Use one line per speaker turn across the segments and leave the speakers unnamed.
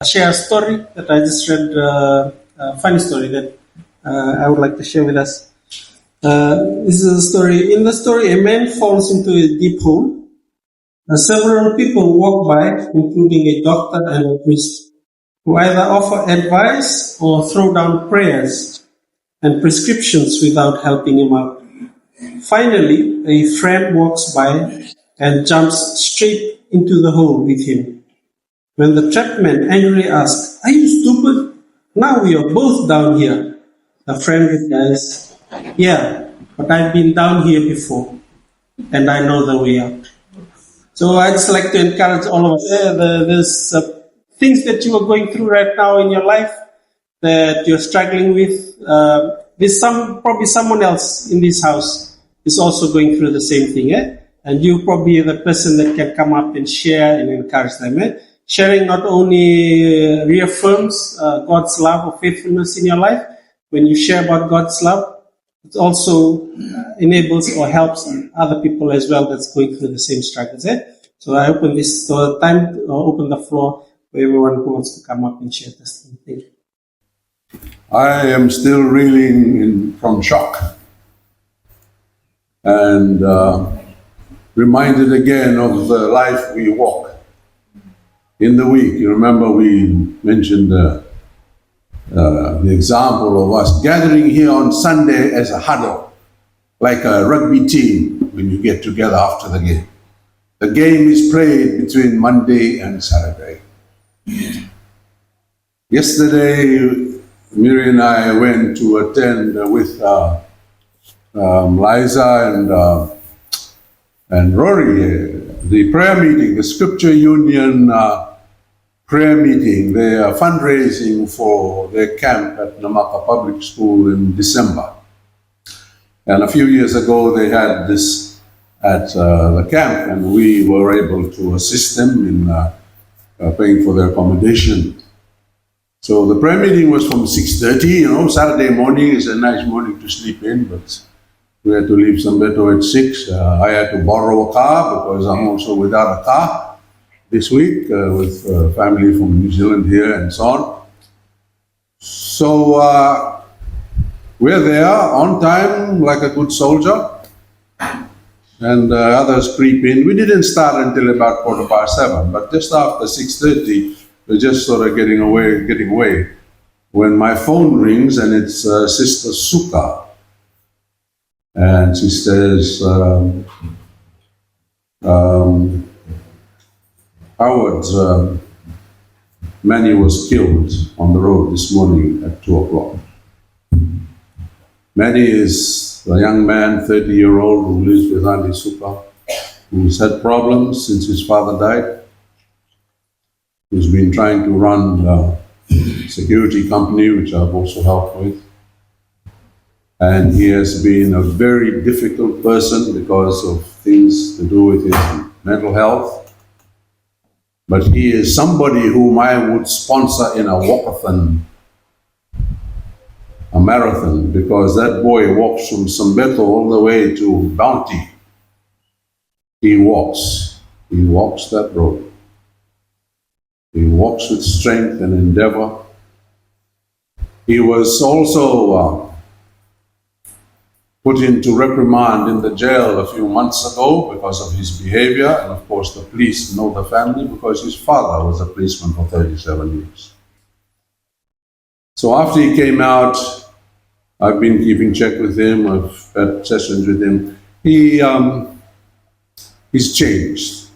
share a story that I just read, a funny story that I would like to share with us. This is a story. In the story, a man falls into a deep hole. Several people walk by, including a doctor and a priest, who either offer advice or throw down prayers and prescriptions without helping him out. Finally, a friend walks by and jumps straight into the hole with him. When the trapped man angrily asks, "Are you stupid? Now we are both down here." The friend replies, "Yeah, but I've been down here before, and I know the way out." So I'd just like to encourage all of us. There's things that you are going through right now in your life that you're struggling with. There's probably someone else in this house is also going through the same thing, and you probably are the person that can come up and share and encourage them. Sharing not only reaffirms God's love or faithfulness in your life. When you share about God's love, it also enables or helps other people as well that's going through the same struggles. So I open this time to open the floor for everyone who wants to come up and share testimony. Thank you.
I am still reeling from shock and reminded again of the life we walk. In the week, you remember we mentioned the example of us gathering here on Sunday as a huddle, like a rugby team when you get together after the game. The game is played between Monday and Saturday. Yesterday, Miri and I went to attend with Liza and Rory the prayer meeting, the Scripture Union prayer meeting. They are fundraising for their camp at Namaka Public School in December. And a few years ago, they had this at the camp, and we were able to assist them in paying for their accommodation. So the prayer meeting was from 6:30. Saturday morning is a nice morning to sleep in, but we had to leave Sambeto at 6. I had to borrow a car because I'm also without a car this week with family from New Zealand here and so on. So we're there on time like a good soldier, and others creep in. We didn't start until about 7:15, but just after 6:30, we're just sort of getting away when my phone rings, and it's Sister Suka. And she says, Howard's Manny was killed on the road this morning at 2 o'clock. Manny is a young man, 30-year-old, who lives with Auntie Suka, who's had problems since his father died, who's been trying to run a security company, which I've also helped with. And he has been a very difficult person because of things to do with his mental health. But he is somebody whom I would sponsor in a walkathon, a marathon, because that boy walks from Sambeto all the way to Bounty. He walks that road. He walks with strength and endeavor. He was also put into reprimand in the jail a few months ago because of his behavior, and of course the police know the family because his father was a policeman for 37 years. So after he came out, I've been keeping check with him, I've had sessions with him. He's changed.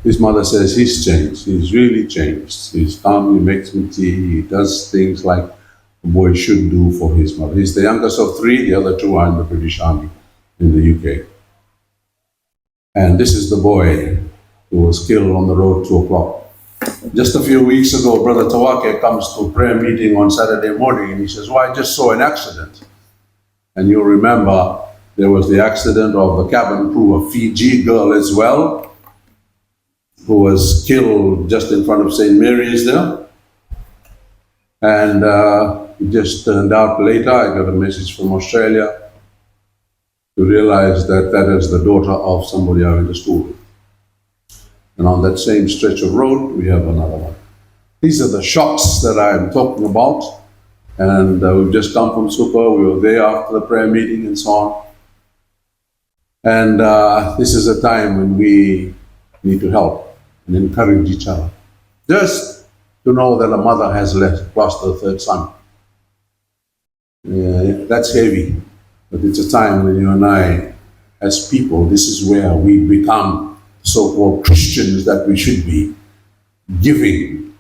His mother says he's changed. He's really changed. He's calm, he makes me tea, he does things like a boy should do for his mother. He's the youngest of 3, the other 2 are in the British Army in the UK. And this is the boy who was killed on the road 2 o'clock. Just a few weeks ago, Brother Tawake comes to a prayer meeting on Saturday morning and he says, "Well, I just saw an accident." And you'll remember there was the accident of the cabin crew, a Fiji girl as well, who was killed just in front of St. Mary's there. And it just turned out later, I got a message from Australia to realize that that is the daughter of somebody I went to school with. And on that same stretch of road, we have another one. These are the shocks that I'm talking about. And we've just come from Sukkah. We were there after the prayer meeting and so on. And this is a time when we need to help and encourage each other. Just to know that a mother has lost her third son. That's heavy. But it's a time when you and I, as people, this is where we become so-called Christians that we should be. Giving,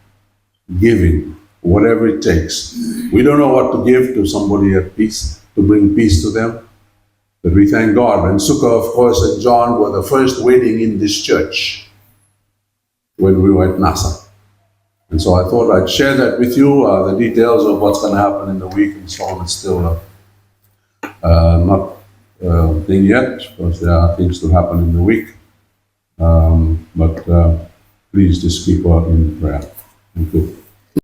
whatever it takes. We don't know what to give to somebody at peace, to bring peace to them. But we thank God. And Sukkah, of course, and John were the first wedding in this church when we were at NASA. And so I thought I'd share that with you. The details of what's going to happen in the week and so on is still not thing yet, because there are things to happen in the week. But please just keep her in prayer. Thank you.